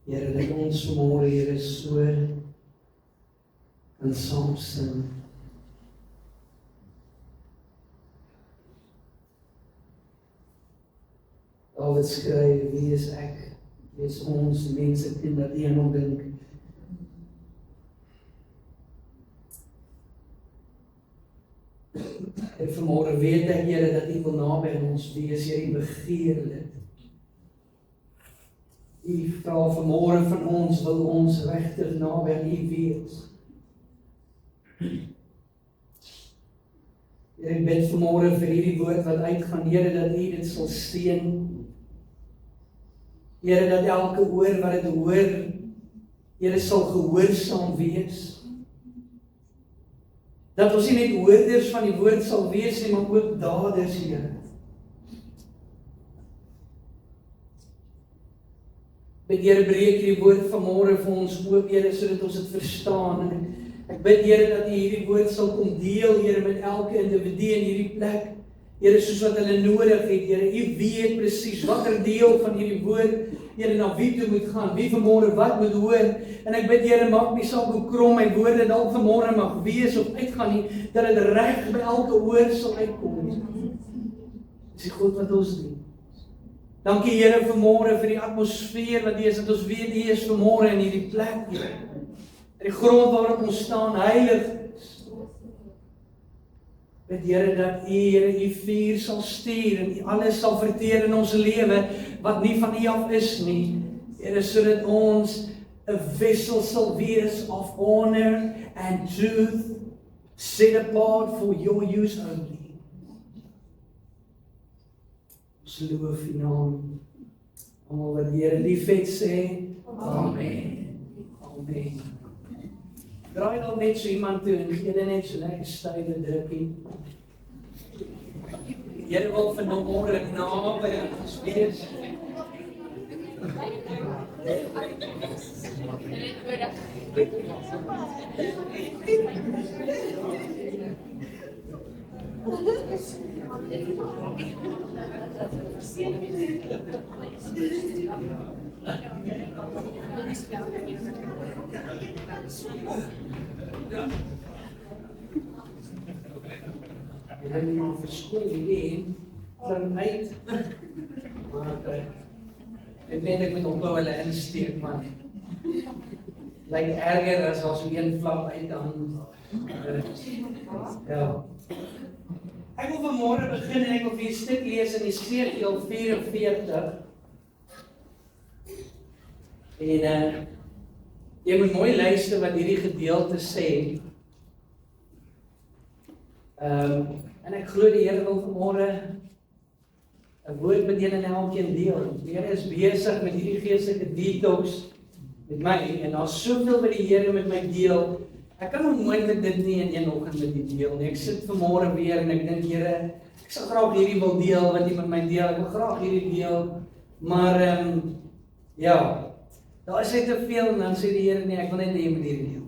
Here, dat ons vanmôre, Here, so kan saam sing. Dawid skryf, wie is ek? Wie is ons, die mense kind dat een omdink? En vanmôre weet ek, Here, dat U wil naby aan ons wees, Here, U begeer dit. U vra vanmôre van ons, wil ons regtig naby aan U wees. Here, ek bid vanmôre vir hierdie woord wat uitgaan, Here, dat U dit sal seën. Here, dat elke oor wat dit hoor, Here, sal gehoorsaam wees. Dat ons nie net hoorders van die woord sal wees nie, maar ook daders, Here. Bid, Here, breek hierdie woord vanmôre vir ons oop, Here, sodat ons dit verstaan. En ek bid, Here, dat U hierdie woord sal kom deel, Here, met elke individu in hierdie plek. Here, soos wat hulle nodig het, Here, U weet presies watter deel van hierdie woord, Here, na wie toe moet gaan, wie vanmôre wat moet hoor. En ek bid, Here, maak nie saak hoe krom my woorde dalk vanmôre mag wees of uitgaan nie, dat dit reg by elke oor sal uitkom. Dis die God wat ons dien. Dankie, Here, vanmôre vir die atmosfeer wat is, dat ons weet U is vanmôre in hierdie plek, Here. Die grond waarop ons staan, heilig is. Bid, Here, dat U, Here, U vuur sal stuur en U alles sal verteer in ons lewe wat nie van U af is nie. Here, sodat ons 'n vessel sal wees of honor and truth, set apart for your use only. Ons loof U naam. Almal wat die Here liefhet sê, Amen. Amen. Draai dan net so iemand toe en gee net so lekker stywe drukkie. Here wil vanmôre naby aan ons wees. Jy moet verskoon nie, klim uit, maar ek weet ek moet ophou hulle insteek, man. Lyk erger as so een flap uit dan. Ja. Ek wil vanmôre begin en ek wil vir 'n stuk lees in Esegiel 44. En jy moet mooi luister wat hierdie gedeelte sê. En ek glo die Here wil vanmôre 'n woord met julle en elkeen deel. Die Here is besig met hierdie geestelike detox met my en daar's soveel wat die Here met my deel. Ek kan onmoontlik dit nie in een oggend met U deel nie. Ek sit vanmôre weer en ek dink, Here, ek sal graag hierdie wil deel wat U met my deel. Ek wil graag hierdie deel, maar ja, daar is net te veel en dan sê die Here, nee, ek wil net hê jy moet hierdie deel.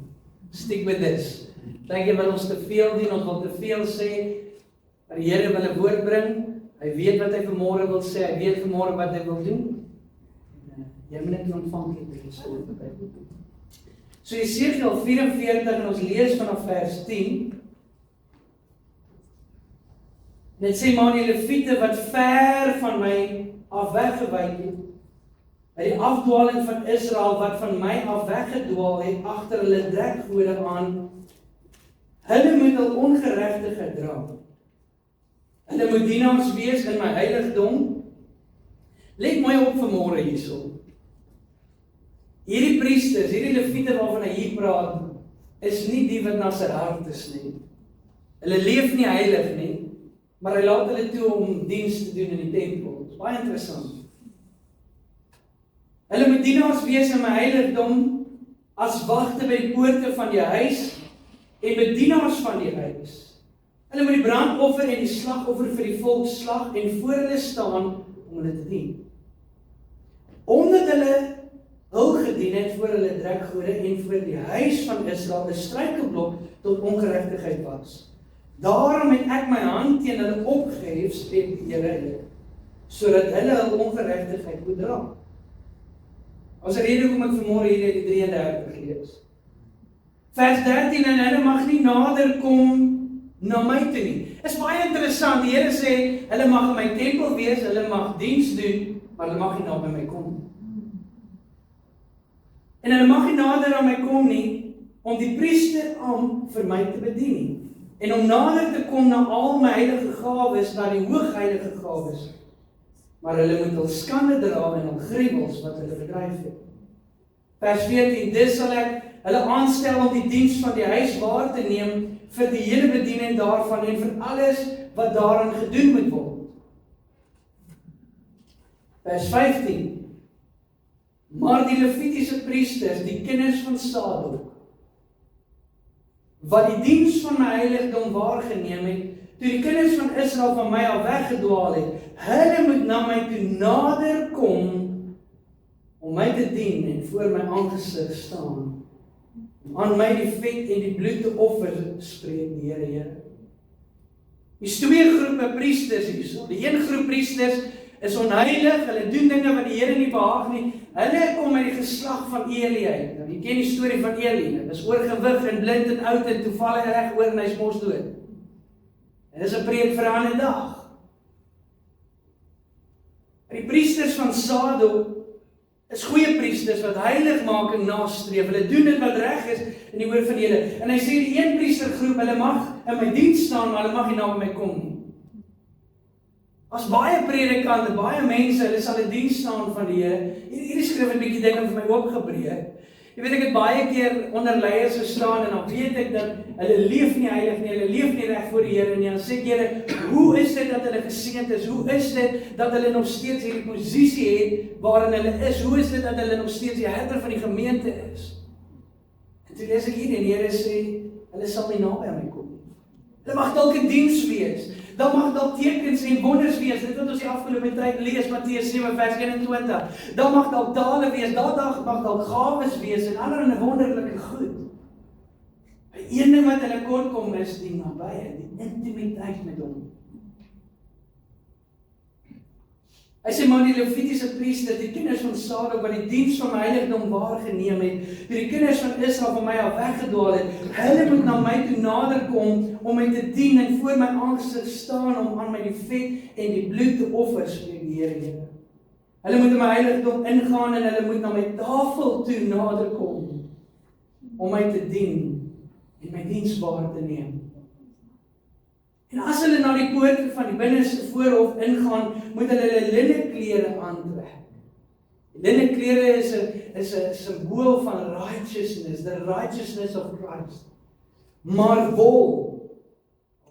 Stick with this. Dink jy wil ons te veel doen, ons wil te veel sê, maar die Here wil 'n woord bring, hy weet wat hy vanmôre wil sê, hy weet vanmôre wat hy wil doen. Jy moet net ontvanklik wees oor die Bybel. So Esegiel 44 en ons lees vanaf vers 10. Dit sê, maar die Lewiete wat ver van my af weggewyk het, by die afdwaling van Israel wat van my af weggedwaal het, agter hulle drekgode aan, hulle moet hul ongeregtigheid dra. Hulle moet dienaars wees in my heiligdom. Let mooi op vanmôre hierso. Hierdie priesters, hierdie Lewiete waarvan hy hier praat, is nie die wat na sy hart is nie. Hulle leef nie heilig nie, maar hy laat hulle toe om diens te doen in die tempel. Dit is baie interessant. Hulle moet dienaars wees in my heiligdom, as wagte by die poorte van die huis, en bedienaars van die huis. Hulle moet die brandoffer en die slagoffer vir die volk slag, en voor hulle staan, om hulle te dien. Omdat hulle hul gedien het voor hulle drekgode en voor die huis van Israel 'n struikelblok tot ongeregtigheid was. Daarom het ek my hand teen hulle opgehef, spreek die Here, sodat hulle hul ongeregtigheid moet dra. Ons rede hoekom ek vanmôre hier uit die 33 lees. Vers 13, en hulle mag nie nader kom na my toe nie. Is baie interessant, die Here sê, hulle mag in my tempel wees, hulle mag diens doen, maar hulle mag nie naby my kom. En hulle mag nie nader aan my kom nie, om die priesterampt vir my te bedien nie. En om nader te kom na al my heilige gawes, na die hoogheilige gawes. Maar hulle moet hul skande dra en hul gruwels wat hulle bedryf het. Vers 14, dis sal ek hulle aanstel om die diens van die huis waar te neem vir die hele bediening daarvan en vir alles wat daaraan gedoen moet word. Vers 15, maar die Levitiese priesters, die kinders van Sadok, wat die diens van my heiligdom waargeneem het, toe die kinders van Israel van my al weggedwaal het, hulle moet na my toe nader kom, om my te dien en voor my aangesig staan, om aan my die vet en die bloed te offer, spreek die Here. Dis twee groepe priesters hierso. Die een groep priesters is onheilig, hulle doen dinge wat die Here nie behaag nie. Hulle kom uit die geslag van Eli uit. Nou, jy ken die storie van Eli. Hy is oorgewig en blind en oud en toevallig reg oor en hy's mos dood. En dis 'n preek vir 'n ander dag. Die priesters van Sadok is goeie priesters wat heiligmaking nastreef. Hulle doen dit wat reg is in die oor van die Here. En hy sê die een priestergroep, hulle mag in my diens staan, maar hulle mag nie naby my kom nie. As baie predikante, baie mense, hulle sal in diens staan van die Here. Hierdie skrif 'n bietjie dinge vir my oopgebreek. Jy weet, ek het baie keer onder leiers gestaan en dan weet ek dat hulle leef nie heilig nie, hulle leef nie reg voor die Here nie. Dan sê ek, Here, hoe is dit dat hulle geseënd is? Hoe is dit dat hulle nog steeds hierdie posisie het waarin hulle is? Hoe is dit dat hulle nog steeds die herder van die gemeente is? En toe lees ek hier en die Here sê, hulle sal nie naby aan my kom nie. Hulle mag dalk in diens wees. Dan mag dalk tekens en wonders wees, dit wat ons die afgelope tyd lees, Matteus 7 vers 21. Dan mag dalk tale wees, dag mag dalk gawes wees en ander wonderlike goed. Maar een ding wat hulle kort kom is die nabye, die intimiteit met hom. Hy sê, maar die Levitiese priester, die kinders van Sadok, wat die diens van my heiligdom waargeneem het, toe die kinders van Israel van my al weggedwaal het, hulle moet na my toe nader kom, om my te dien en voor my aangesig staan, om aan my die vet en die bloed te offer, spreek die Here. Hulle moet in my heiligdom ingaan, en hulle moet na my tafel toe nader kom, om my te dien, en my diens waar te neem. En as hulle na die poorte van die binneste voorhof ingaan, moet hulle linneklere aantrek. Linneklere is 'n simbool van righteousness, the righteousness of Christ. Maar wol,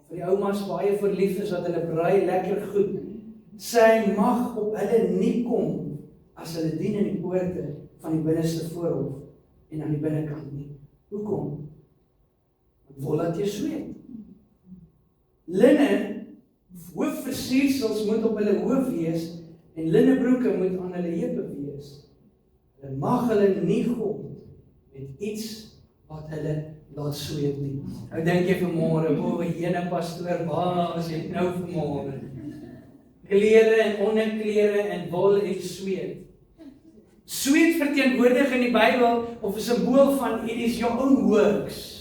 vir die oumas baie verlief is wat hulle brei lekker goed, sy mag op hulle nie kom as hulle dien in die poorte van die binneste voorhof en aan die binnekant nie. Hoekom? Want wol laat jou sweet. Linne, hoofversiersels moet op hulle hoof wees, en linnebroeke moet aan hulle heupe wees. Hulle mag hulle nie god met iets wat hulle laat sweet nie. Nou dink jy vanmôre, jene pastoor, waar is jy nou vanmôre? Klere en onderklere en wol en sweet. Sweet verteenwoordig in die Bybel of 'n simbool van it is your own works.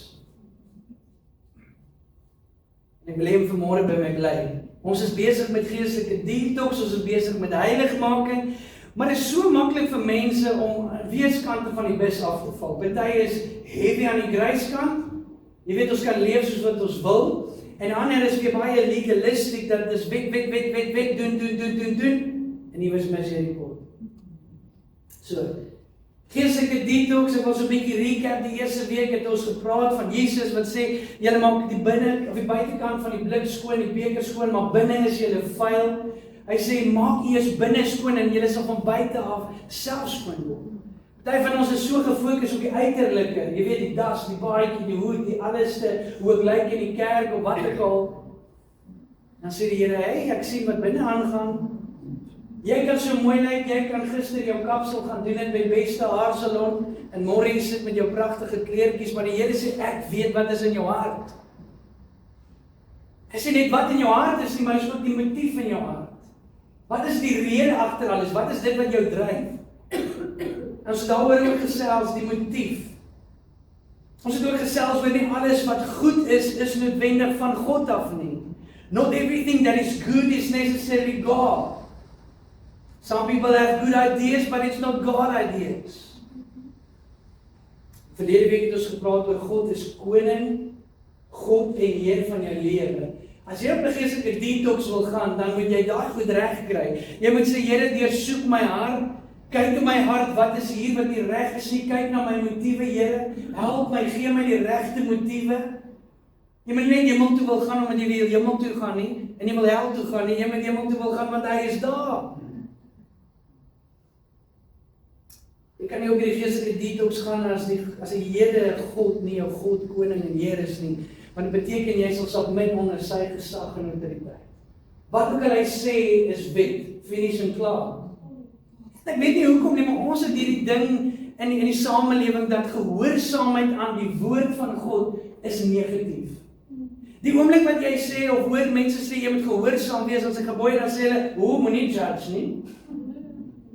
Ek wil hê vanmôre by my bly. Ons is besig met geestelike detox, ons is besig met heiligmaking, maar dit is so maklik vir mense om weerskante van die bus af te val. Party is heavy aan die gryskant. Jy weet, ons kan leef soos wat ons wil, en ander is weer baie legalistic, dat is wet, doen, en hier was misericorde. So, geestelike detox, ek wil so 'n bietjie recap, die eerste week het ons gepraat van Jesus wat sê, julle maak die binne of die buitekant van die blik skoon, die beker skoon, maar binne is julle vuil. Hy sê, maak eers binne skoon en julle sal van buite af self skoon word. Party van ons is so gefokus op die uiterlike, jy weet, die das, die baadjie, die hoed, die alleste, hoe ek lyk in die kerk of wat ek al. Dan sê die Here, hey, ek sien wat binne aangaan. Jy kan so mooi lyk, jy kan gister jou kapsel gaan doen in by beste haarsalon, en môre jy sit met jou pragtige kleertjies, maar die Here sê, ek weet wat is in jou hart. Hy sê net wat in jou hart is nie, maar is ook die motief in jou hart. Wat is die rede agter alles? Wat is dit wat jou dryf? Ons het daaroor ook gesels, die motief. Ons het ook gesels oor nie alles wat goed is noodwendig van God af nie. Not everything that is good is necessarily God. Some people have good ideas, but it's not God ideas. Verlede week het ons gepraat oor God is koning, God en Heer van jou lewe. As jy op 'n geestelike detox wil gaan, dan moet jy daai goed reg kry. Jy moet sê, Here, deursoek my hart, kyk in my hart, wat is hier wat nie reg is nie, kyk na my motiewe, Here, help my, gee my die regte motiewe. Jy moet nie net hemel toe wil gaan omdat jy wil hemel toe gaan nie, en jy wil hel toe gaan nie, jy moet hemel toe wil gaan want hy is daar. Jy kan nie op die geestelike detox gaan as die Here God nie jou God, koning en Heer is nie, want dit beteken jy sal submit onder sy gesag en autoriteit. Wat ook al hy sê is wet, finish en klaar. Ek weet nie hoekom nie, maar ons het hierdie ding in die samelewing dat gehoorsaamheid aan die woord van God is negatief. Die oomblik wat jy sê of hoor mense sê jy moet gehoorsaam wees aan sy gebooie, dan sê hulle, moenie judge nie.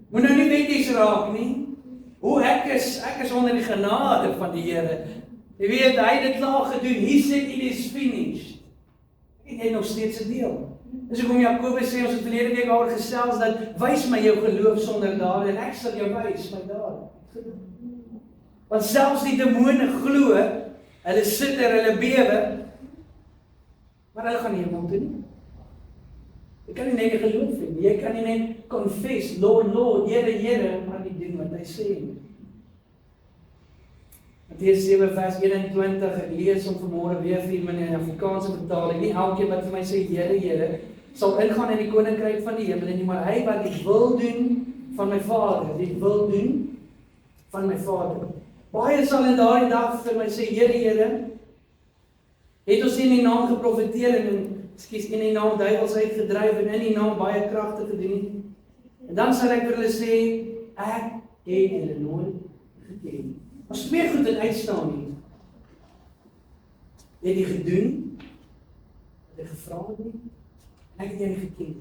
Moet nou nie wetties raak nie. Ek is onder die genade van die Here. Jy weet, hy het dit klaar gedoen. He said it is finished. En jy nog steeds 'n deel. Dis hoekom Jakobus sê, ons het verlede week al gesels dat wys my jou geloof sonder dade en ek sal jou wys my dade. Want selfs die demone glo, hulle sit hulle bewe, maar hulle gaan nie hemel toe nie. Jy kan nie net geloof hê, jy kan nie net confess, Lord, Lord, Here, Here, maar nie doen wat hy sê nie. Matteus 7 vers 21, ek lees om vanmôre weer vir my in Afrikaanse vertaling, nie elkeen wat vir my sê, Here, Here, sal ingaan in die koninkryk van die hemel nie, maar hy wat die wil doen van my Vader, die wil doen van my Vader. Baie sal in daardie dag vir my sê, Here, Here, het ons in die naam geprofeteer en in die naam duiwels uitgedryf en in die naam baie kragte gedoen. En dan sal ek vir hulle sê, ek het julle nooit geken. As twee goed in uitstaan nie. Jy het die gedoen, wat ek gevra het nie, en ek het jy nie geken.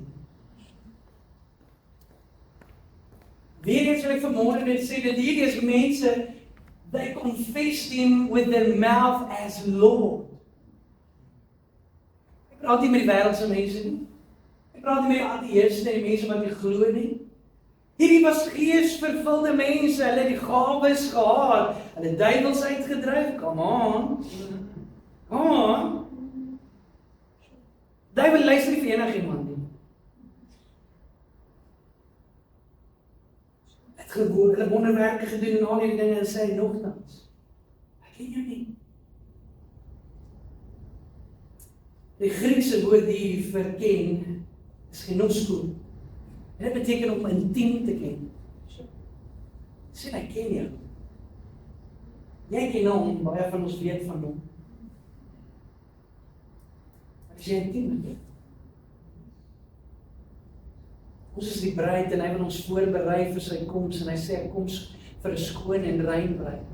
Weer eens wil ek vanmôre net sê, dat hierdie is mense, they confessed him with their mouth as Lord. Ek praat nie met die wêreldse mense nie. Ek praat nie met die ateïste en mense wat nie glo nie. Hierdie was geesvervulde mense, hulle het die gawes gehad, hulle het duiwels uitgedryf, come on. Duiwel luister nie vir enigiemand nie. Hulle wonderwerke gedoen en al die dinge en sê nogtans, ek ken jou nie. Die Griekse woord hier vir ken is gnosko. En dit beteken om intiem te ken. Sê ek ken jou. Jy ken hom, baie van ons weet van hom. Maar as jy intiem met hom. Ons is die bruid en hy wil ons voorberei vir sy koms en hy sê hy kom vir 'n skoon en rein bruid.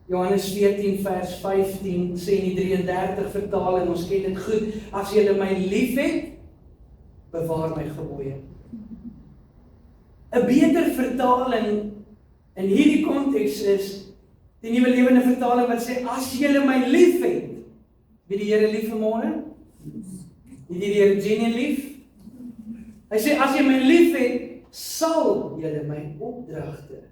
Johannes 14 vers 15 sê in die 33 vertaling, ons ken dit goed, as julle my liefhet, bewaar my gebooie. 'n Beter vertaling in hierdie konteks is die Nuwe Lewende Vertaling wat sê, as julle my liefhet, wie die Here lief vanmôre? Wie die Here Jenny lief? Hy sê, as jy my liefhet, sal julle my opdragte,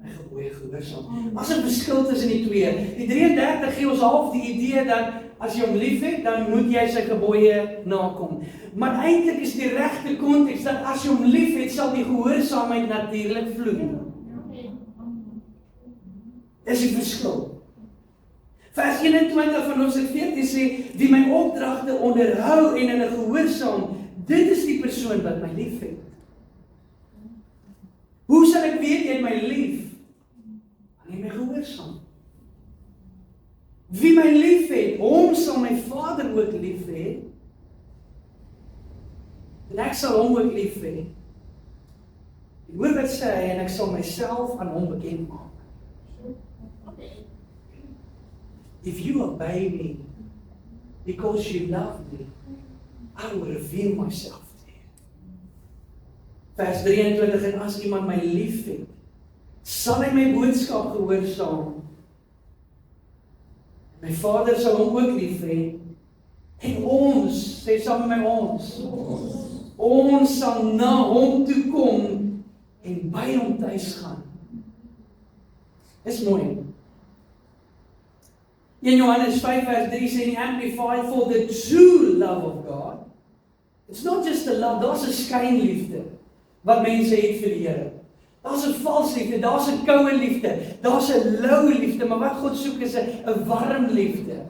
my gebooie gehoorsaam. As 'n verskil tussen die twee. Die 33 gee ons half die idee dat as jy hom liefhet, dan moet jy sy gebooie nakom. Maar eintlik is die regte konteks dat as jy hom liefhet, sal die gehoorsaamheid natuurlik vloei. Dis die verskil. Vers 21 van Hoofstuk 14 sê, wie my opdragte onderhou en hulle gehoorsaam, dit is die persoon wat my liefhet. Hoe sal ek weet jy het my lief? Wanneer my gehoorsaam. Wie my lief het, hom sal my Vader ook lief hê. En ek sal hom ook lief hê. Die woord wat sê hy, en ek sal myself aan hom bekend maak. If you obey me, because you love me, I will reveal myself to you. Vers 23, en as iemand my lief het, sal hy my boodskap gehoorsaam. My Vader sal hom ook lief hê. En ons, sê saam met my ons sal na hom toe kom en by hom tuis gaan. Dis mooi. In Johannes 5 vers 3 sê die Amplified, for the true love of God, it's not just a love, daar's 'n skynliefde wat mense het vir die Here. Daar's 'n vals liefde, daar's 'n koue liefde, daar's 'n lou liefde, maar wat God soek is 'n warm liefde.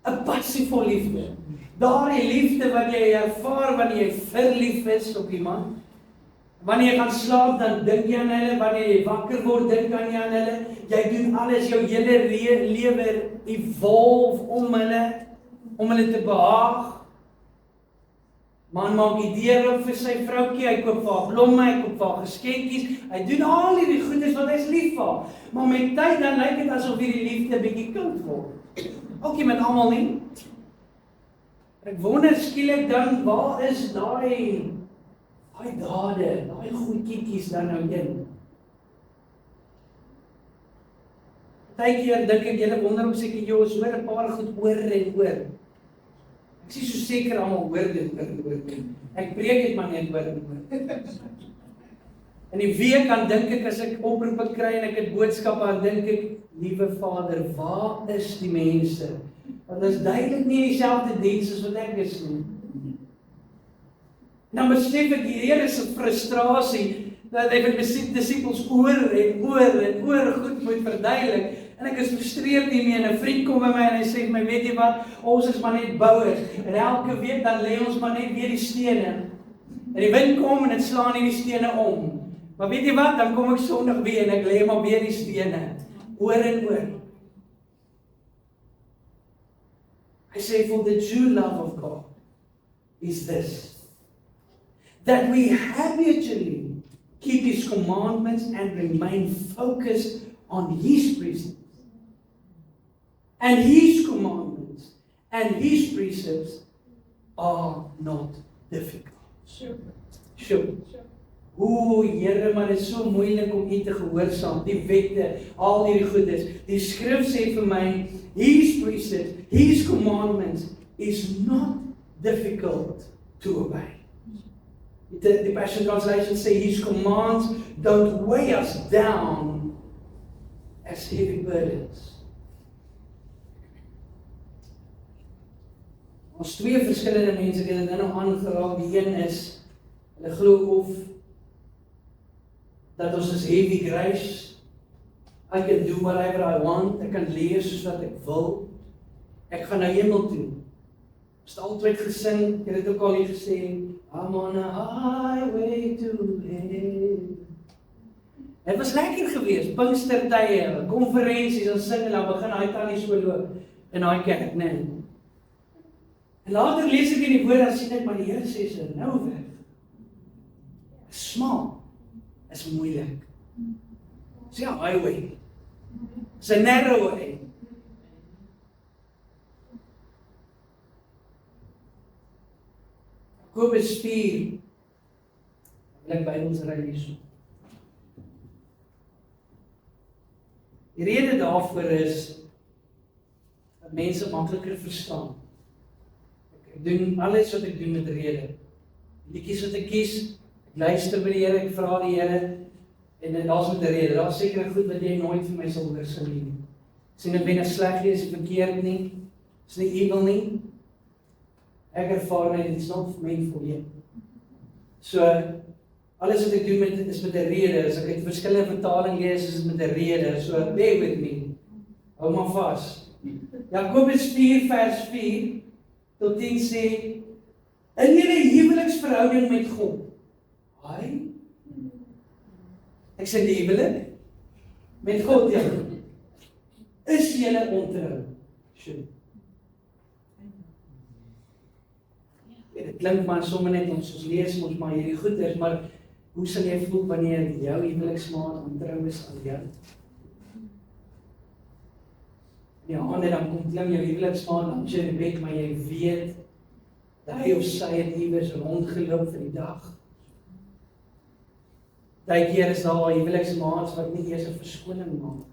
'n Passievol liefde. Daardie liefde wat jy ervaar wanneer jy verlief is op iemand. Wanneer jy gaan slaap, dan dink jy aan hulle. Wanneer jy wakker word, dink jy aan hulle. Jy doen alles, jou hele lewe evolve om hulle te behaag. Man maak die deur oop vir sy vroukie, hy koop vir haar blomme, hy koop vir haar geskenkies, hy doen al hierdie goedes wat hy is lief vir. Maar met tyd dan lyk dit asof hierdie liefde bietjie koud word. Ook nie met almal nie. Ek wonder skielik dan, waar is daai dade, daai goedjies dan nou in? Partykeer dink ek, julle wonder om seker jy ons hoor 'n paar goed oor en oor. Ek sê so seker almal hoor dit oor. Ek preek dit maar net oor en oor. In die week dan dink ek, as ek oproepe kry en ek het boodskappe, dan dink ek, liewe Vader, waar is die mense? Want is duidelik nie dieselfde diens as wat ek is nie. Nou besef ek die Here se frustrasie, dat hy met die disippels oor en oor goed moet verduidelik. En ek is frustreerd hiermee, en 'n vriend kom by my en hy sê vir my, weet jy wat, ons is maar net bouers, en elke week dan lê ons maar net weer die stene. En die wind kom en dit slaan nie die stene om. Maar weet jy wat, dan kom ek Sondag weer en ek lê maar weer die stene, oor en oor. I say, for the true love of God is this, that we habitually keep His commandments and remain focused on His precepts. And His commandments and His precepts are not difficult. Sure. Here, maar dit is so moeilik om U te gehoorsaam, die wette, al hierdie goedes. Die skrif sê vir my, His precepts, His commandments is not difficult to obey. The Passion Translation say His commands don't weigh us down as heavy burdens. Ons twee verskillende mense het dit nou aangeraak. Die een is, hulle glo of dat ons is heavy grace. I can do whatever I want. Ek kan leer soos wat ek wil. Ek gaan na hemel toe. Ons het altyd gesing, ek het dit ook al hier gesê, I'm on a highway to heaven. Het was lekker geweest, Pinkstertye, konferensies, dan sing en dan begin hy tannie so loop in daai kerk, nee. En later lees ek in die woord, dan sien ek, maar die Here sê so, nou weg. Smal, is moeilik. Dis 'n highway. Dis 'n narrow way. Jakobus 4, ek by ons ry hierso. Die rede daarvoor is, dat mense makliker verstaan. Ek doen alles wat ek doen met rede. Liedjies wat ek kies, ek luister by die Here, ek vra die Here, en daar's met 'n rede. Daar's sekere goed wat jy nooit vir my sal hoor sing nie. Sien ek ben nie sleg nie, is nie verkeerd nie, is nie evil nie. Ek ervaar net, it's not meant for you. So, alles wat ek doen is met 'n rede. As ek uit verskillende vertaling lees, is dit met 'n rede. So, bear with me. Hou maar vas. Jakobus 4 vers 4 tot 10 sê, in julle huweliksverhouding met God. Hy? Ek sê die huwelik met God, ja. Is julle ontrou? Sure. Dit klink maar sommer net ons lees ons maar hierdie goeders, maar hoe sal jy voel wanneer jou huweliksmaat ontrou is aan jou? Ja, en dan kom klim jou huweliksmaat dan jy in bed, maar jy weet dat hy of sy het iewers rondgeloop vir die dag. Partykeer is daar huweliksmaats wat nie eers 'n verskoning maak.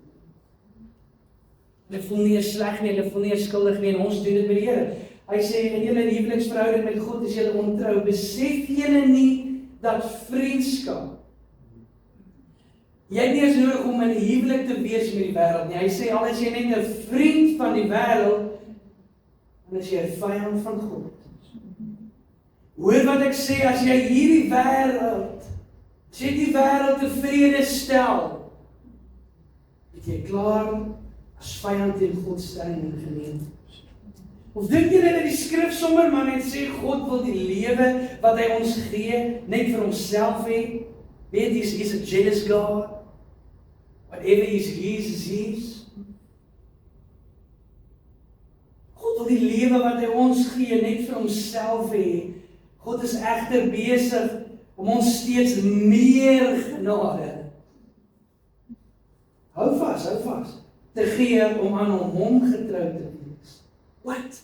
Hulle voel nie eens sleg nie, hulle voel nie eens skuldig nie, en ons doen dit met die Here. Hy sê, in julle huweliksverhouding met God is julle ontrou, besef julle nie dat vriendskap, jy het nie eens nodig om in 'n huwelik te wees met die wêreld nie. Hy sê, al is jy net 'n vriend van die wêreld, dan is jy 'n vyand van God. Hoor wat ek sê, as jy hierdie wêreld, as jy die wêreld tevrede stel, het jy klaar as vyand teen God staan en geneem. Of dink julle dat die skrif sommer maar net sê, God wil die lewe wat hy ons gee, net vir homself hê? Weet jy, he's a jealous God. Whatever is his is his. God wil die lewe wat hy ons gee, net vir homself hê. God is egter besig om ons steeds meer genade, hou vas, te gee om aan hom getrou te wees. Wat?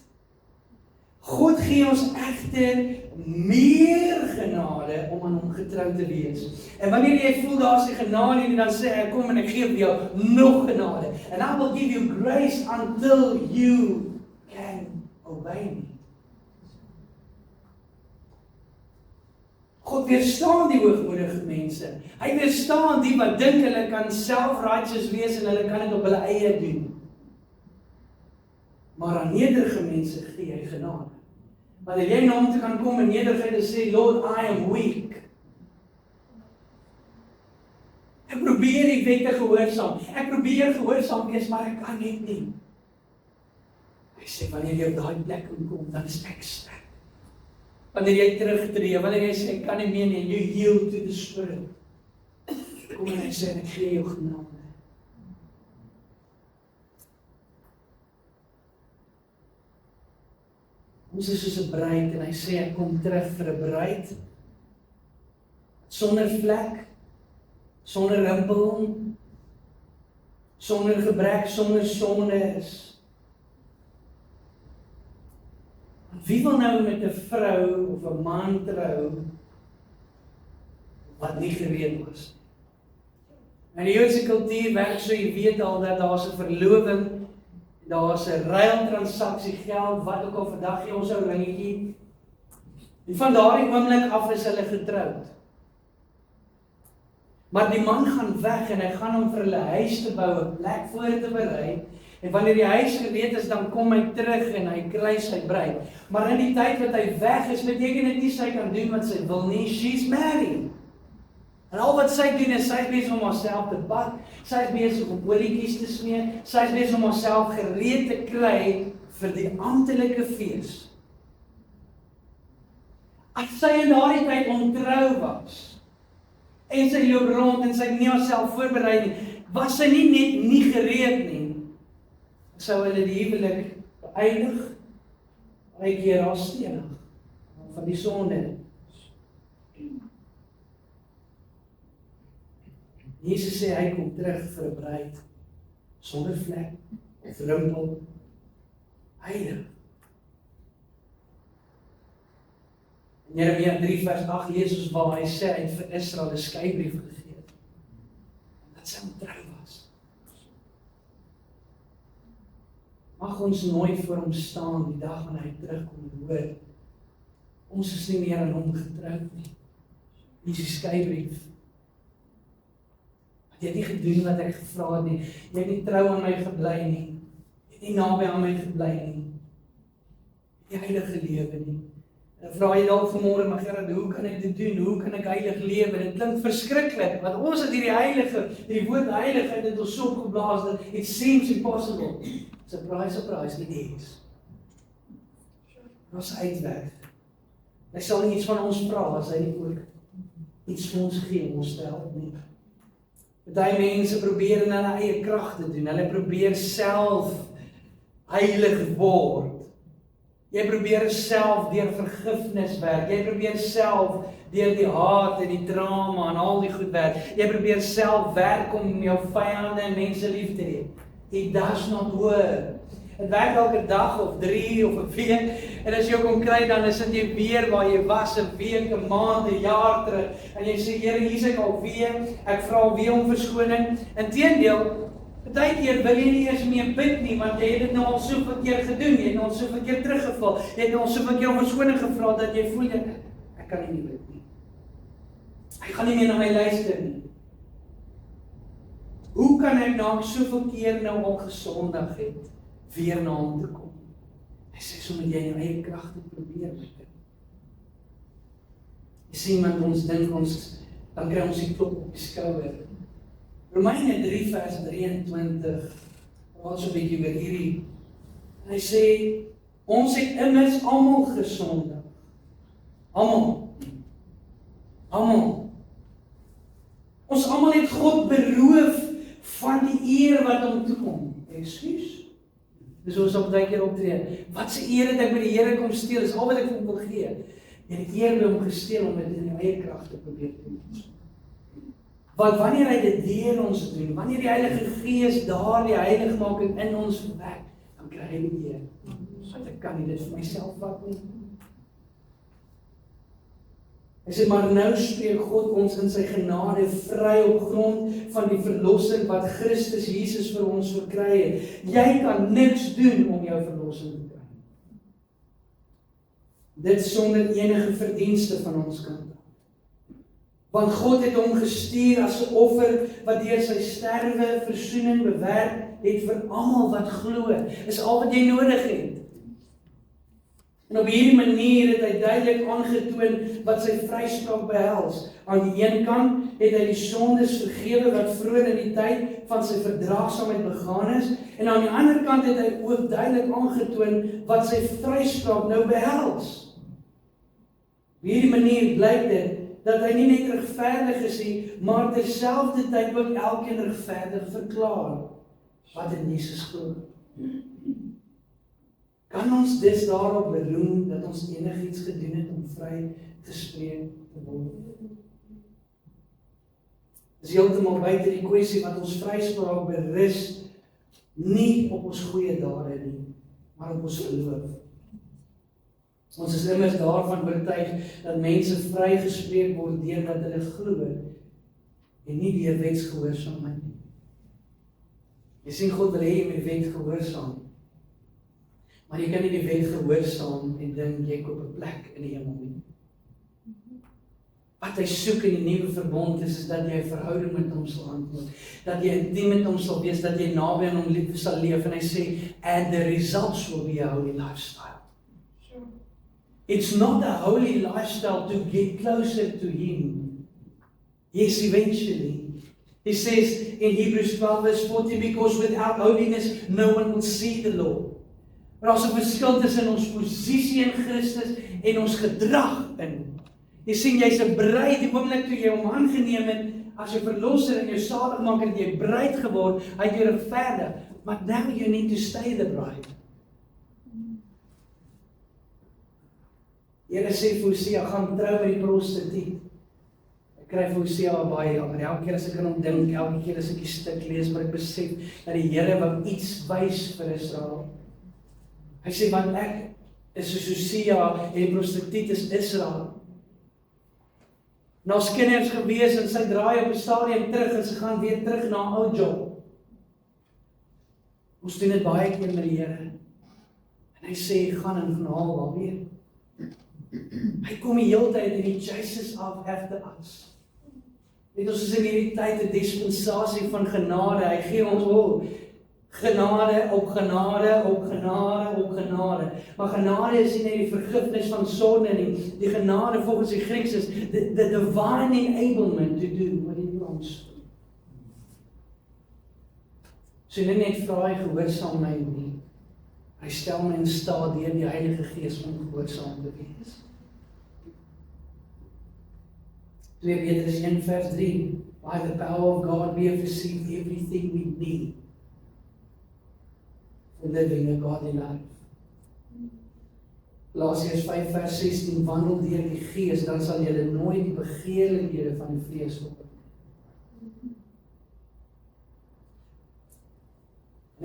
God gee ons egter meer genade om aan hom getrou te wees. En wanneer jy voel daar is 'n genade en dan sê hy, kom en ek gee vir jou nog genade. And I will give you grace until you can obey me. God weerstaan die hoogmoedige mense. Hy weerstaan die wat dink hulle kan self-righteous wees en hulle kan dit op hulle eie doen. Maar aan nederige mense gee hy genade. Wanneer jy na hom toe kan kom in nederigheid en sê, Lord, I am weak. Ek probeer die wette gehoorsaam. Ek probeer gehoorsaam wees, maar ek kan net nie. Hy sê, wanneer jy op daai plek kom, dan is ek sterk. Wanneer jy terugtree, wanneer jy sê, ek kan nie meer nie, en jy yield to the Spirit. Kom en hy sê, ek gee jou genade. Ons is soos 'n bruid, en hy sê, ek kom terug vir 'n bruid, sonder vlek, sonder rimpel, sonder gebrek, sonder sonde is. Wie wil nou met 'n vrou of 'n man trou wat nie gereed was? In die Joodse kultuur werk so, jy weet al dat daar's 'n verloving, daar's 'n ruiltransaksie, geld, wat ook al, vandag gee ons ou ringetjie. En van daardie oomblik af is hulle getroud. Maar die man gaan weg en hy gaan om vir hulle huis te bou, 'n plek voor te berei. En wanneer die huis gereed is, dan kom hy terug en hy kry sy bruid. Maar in die tyd wat hy weg is, beteken dit nie sy kan doen wat sy wil nie. She's married. En al wat sy doen is, sy is besig om haarself te bak, sy is besig om olietjies te smeer, sy is besig om haarself gereed te kry vir die amptelike fees. As sy in daardie tyd ontrou was, en sy loop rond en sy het nie haarself voorberei nie, was sy nie net nie gereed nie, sou hulle die huwelik beëindig, baie keer haar stenig, van die sonde. Jesus sê, hy kom terug vir 'n bruid, sonder vlek, of rimpel, heilig. In Jeremia 3 vers 8 lees ons waar hy sê, hy het vir Israel 'n skeybrief gegee, dat sy ontrou was. Mag ons nooit voor hom staan die dag wanneer hy terugkom en hoor, ons is nie meer aan hom getroud nie. Hier is die skeybrief. Jy het nie gedoen wat ek gevra het nie. Jy het nie trou aan my gebly nie. Jy het nie naby aan my gebly nie. Jy het nie heilig gelewe nie. En dan vra jy dalk vanmôre, maar Gerard, hoe kan ek dit doen? Hoe kan ek heilig lewe? Dit klink verskriklik, want ons het hierdie heilige, die woord heiligheid het ons so opgeblaas dat it seems impossible. Surprise, surprise, it is. Ons uitweg. Hy sal nie iets van ons vra as hy nie ook iets vir ons gee om ons te help nie. Party mense probeer in hulle eie krag te doen. Hulle probeer self heilig word. Jy probeer self deur vergifnis werk. Jy probeer self deur die haat en die drama en al die goed werk. Jy probeer self werk om jou vyande en mense lief te hê. It does not work. Dit werk elke dag of 3 of 'n week. En as jy kom kry, dan is dit weer waar jy was 'n week, 'n maand, 'n jaar terug. En jy sê, Here, hier's ek alweer. Ek vra alweer om verskoning. Inteendeel, baie keer wil jy nie eers meer bid nie, want jy het dit nou al soveel keer gedoen. Jy het nou al soveel keer teruggeval. Jy het nou al soveel keer om verskoning gevra dat jy voel ek kan nie bid nie. Ek gaan nie meer na my luister nie. Hoe kan ek na soveel keer nou al gesondig het, weer na hom te kom? Hy sê, so moet jy in jou eie kragte probeer met dit. Jy sien, want ons dink dan kry ons die klop op die skouer. Romeine 3 vers 23, praat so 'n bietjie oor hierdie, en hy sê, ons het immers almal gesondig. Almal. Ons almal het God beroof van die eer wat hom toekom. Ekskuus. Dis ons op baie keer optree. Wat se eer het ek met die Here kom steel? Dis al wat ek vir hom wil gee. En die eer wil hom gesteel om dit in jou eie krag te probeer doen. Want wanneer hy dit deur ons doen, wanneer die Heilige Gees daar die heiligmaking in ons werk, dan kry hy die eer. Want ek kan nie dit vir myself vat nie. Hy sê, maar nou spreek God ons in sy genade vry op grond van die verlossing wat Christus Jesus vir ons verkry het. Jy kan niks doen om jou verlossing te kry. Dit sonder enige verdienste van ons kant. Want God het hom gestuur as 'n offer wat deur sy sterwe versoening bewerk het vir almal wat glo. Is al wat jy nodig het. En op hierdie manier het hy duidelik aangetoon wat sy vryspraak behels. Aan die een kant het hy die sondes vergewe wat vroeër in die tyd van sy verdraagsaamheid begaan is, en aan die ander kant het hy ook duidelik aangetoon wat sy vryspraak nou behels. Op hierdie manier blyk dit dat hy nie net regverdig is nie, maar terselfdertyd ook elkeen regverdig verklaar wat in Jesus glo. Kan ons dus daarop beroem dat ons enigiets gedoen het om vry gespreek te word? Dis heeltemal buite die kwessie wat ons vryspraak berus nie op ons goeie dade nie, maar op ons geloof. Ons is immers daarvan oortuig dat mense vrygespreek word deurdat hulle glo en nie deur wetsgehoorsaamheid nie. Jy sien, God wil hê jy moet wet gehoorsaam. Maar jy kan nie die wet gehoorsaam en dink jy koop 'n plek in die hemel nie. Wat hy soek in die nuwe verbond is dat jy 'n verhouding met hom sal aanknoop, dat jy intiem met hom sal wees, dat jy naby aan hom sal leef, en hy sê, and the results will be a holy lifestyle. It's not a holy lifestyle to get closer to him. Yes, eventually. He says in Hebrews 12 verse 40, because without holiness no one will see the Lord. Maar daar's 'n verskil tussen ons posisie in Christus en ons gedrag in. Jy sien, jy's 'n bruid die oomblik toe jy hom aangeneem het as jou verlosser en jou saligmaker, het jy bruid geword, hy het jou regverdig. But now you need to stay the bride. Here sê vir Hosea, gaan trou met die prostituut. Ek kry vir Hosea baie jammer. Elke keer as ek aan hom dink, elke keer as ek die stuk lees, maar ek besef dat die Here wou iets wys vir Israel. Hy sê, want ek is soos Hosea en die prostituut is Israel. Nou as kinders gewees en sy draai op die stadium terug en sy gaan weer terug na 'n ou job. Ons doen dit baie keer met die Here. En hy sê, gaan en gaan haal wel weer. Hy kom die hele tyd en he chases after us. Weet ons is in hierdie tyd 'n dispensasie van genade. Hy gee ons genade op genade op genade op genade. Maar genade is nie net die vergifnis van sonde nie. Die genade volgens die Grieks is the divine enablement to do what he wants. So nie net vra hy gehoorsaam my nie. Hy stel my in staat deur die Heilige Gees om gehoorsaam te wees. 2 Petrus 1 vers 3. By the power of God we have received everything we need for living a godly life. Galasiërs 5 vers 16. Wandel deur die Gees, dan sal julle nooit die begeerlikhede van die vlees volg.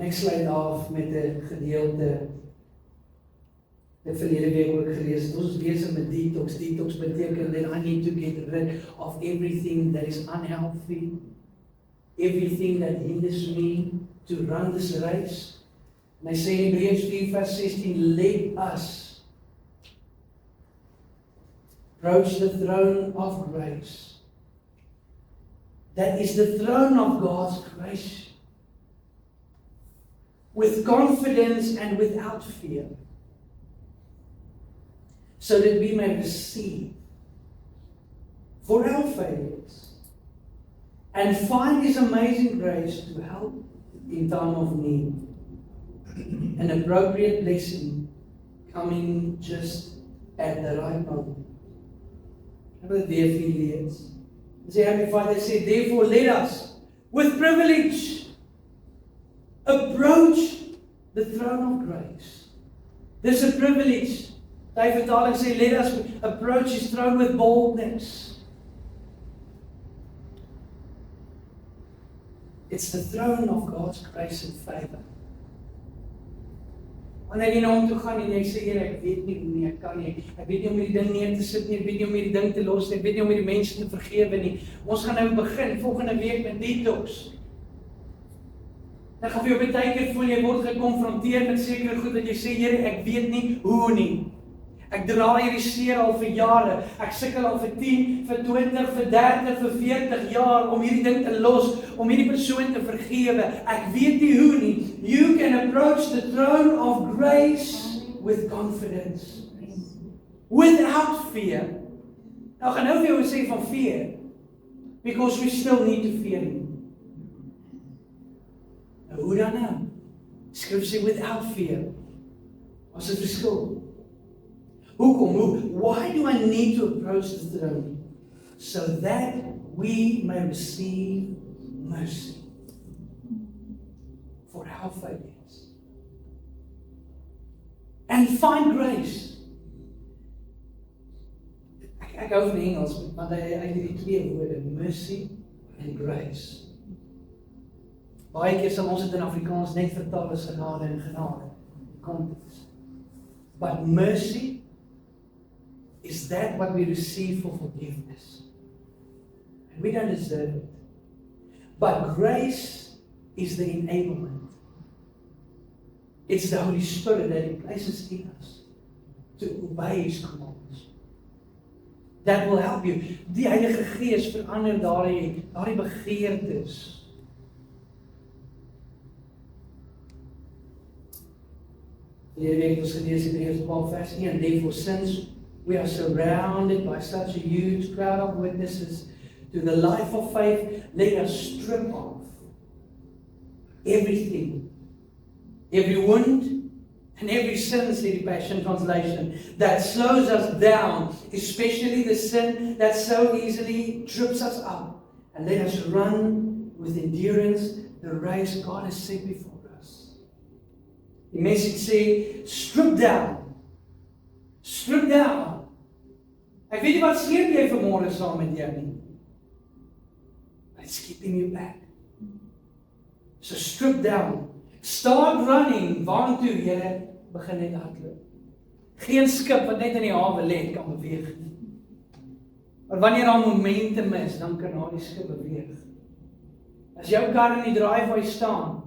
Ek sluit af met 'n gedeelte wat verlede week ook gelees het. Ons is besig met detox. Detox beteken that I need to get rid of everything that is unhealthy, everything that hinders me to run this race. En hy sê in Hebreërs 4:16, let us approach the throne of grace. That is the throne of God's grace. With confidence and without fear. So that we may receive for our failures and find His amazing grace to help in time of need. An appropriate blessing coming just at the right moment. Ek wil dit weer vir julle lees. Sê Heavenly Father, sê, therefore let us, with privilege, approach the throne of grace. There's a privilege. Die vertaling sê, let us approach His throne with boldness. It's the throne of God's grace and favor. Wanneer jy na hom toe gaan en jy sê, Here, ek weet nie hoe nie, ek kan nie, ek weet nie om hierdie ding neer te sit nie, ek weet nie om hierdie ding te los nie, ek weet nie om hierdie mense te vergewe nie. Ons gaan nou begin volgende week met detox. Dan gaan jy op 'n tydjie voel jy word gekonfronteer met sekere goed dat jy sê, Here, ek weet nie hoe nie. Ek dra hierdie seer al vir jare. Ek sukkel al vir 10, vir 20, vir 30, vir 40 jaar om hierdie ding te los, om hierdie persoon te vergewe. Ek weet nie hoe nie. You can approach the throne of grace with confidence. Without fear. Nou gaan nou vir jou sê van fear. Because we still need to fear Him. Nou hoe dan nou? Skrif sê without fear. Wat is die verskil? Hoekom? Why do I need to approach the throne? So that we may receive mercy for our failures. And find grace. Ek hou van Engels, want hy het die twee woorde, mercy and grace. Baie keer sal ons dit in Afrikaans net vertaal as genade en genade. Konteks. But mercy is that what we receive for forgiveness. And we don't deserve it. But grace is the enablement. It's the Holy Spirit that He places in us to obey His commands. That will help you. Die Heilige Gees verander daardie begeertes. Hierdie week ons gelees in Hebreërs 12 vers 1, therefore since we are surrounded by such a huge crowd of witnesses to the life of faith, let us strip off everything, every wound and every sin, said the Passion Translation, that slows us down, especially the sin that so easily trips us up, and let us run with endurance the race God has set before us. The message says, strip down. Strip down. Ek weet nie wat sleep jy vanmôre saam met jou nie. But it's keeping you back. So strip down. Start running. Waartoe, Here? Begin net hardloop. Geen skip wat net in die hawe lê kan beweeg nie. Maar wanneer daar momentum is, dan kan daai skip beweeg. As jou kar in die driveway staan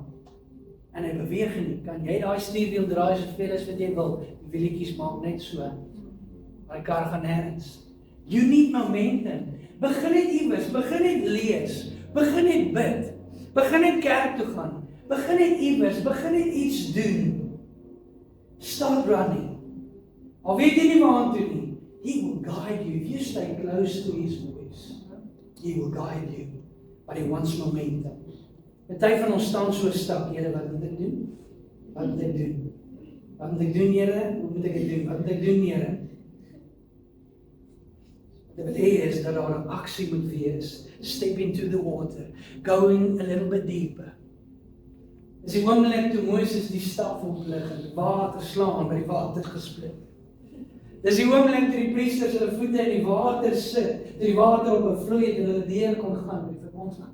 en hy beweeg nie, kan jy daai stuurwiel draai soveel as wat jy wil. Die wielietjies maak net so. My kar gaan nêrens. You need momentum. Begin net iewers, begin net lees, begin net bid, begin net kerk toe gaan, begin net iewers, begin net iets doen. Start running. Al weet jy nie waartoe nie, He will guide you. If you stay close to His voice, He will guide you. But He wants momentum. Party van ons staan so stak, Here, wat moet ek doen? Wat moet ek doen? Wat moet ek doen, Here? Hoe moet ek dit doen? Wat moet ek doen, Here? Wat wil hê is dat daar 'n aksie moet wees. Step into the water, going a little bit deeper. Dis die oomblik toe Moses die staf oplig en die water slaan, by die water gesplit. Dis die oomblik toe die priesters hulle voete in die water sit, toe die water op 'n vloei het en hulle deur kon gaan, die verbondsland.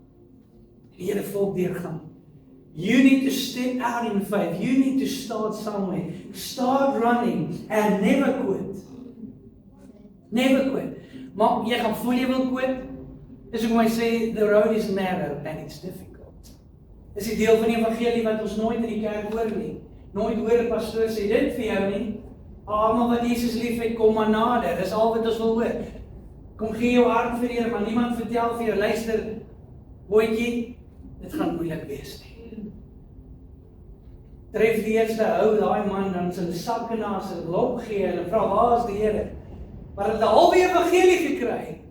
Die hele volk deurgaan. You need to step out in faith. You need to start somewhere. Start running and never quit. Never quit. Maar jy gaan voel jy wil quit. Dis hoekom hy sê the road is narrow and it's difficult. Dis die deel van die evangelie wat ons nooit in die kerk hoor nie. Nooit hoor 'n pastoor sê dit vir jou nie. Almal wat Jesus liefhet, kom maar nader. Dis al wat ons wil hoor. Kom gee jou hart vir die Here, maar niemand vertel vir jou, luister, boetjie, dit gaan moeilik wees nie. Tref die eerste hou daai man dan sy sakke na sy lop gee en vra waar is die Here? Maar hulle het 'n halwe evangelie gekry.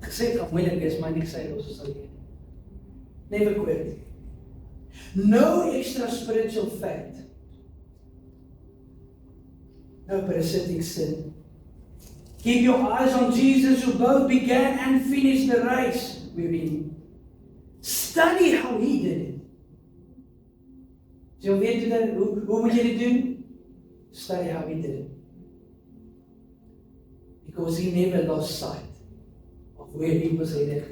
Gesê het gaan moeilik wees, maar nie gesê ons sal leer. Never quit. No extra spiritual fat. No parasitic sin. Keep your eyes on Jesus who both began and finished the race we're in. Study how he did it. So weet jy hoe moet jy dit doen? Study how he did it. Because he never lost sight of where he was headed.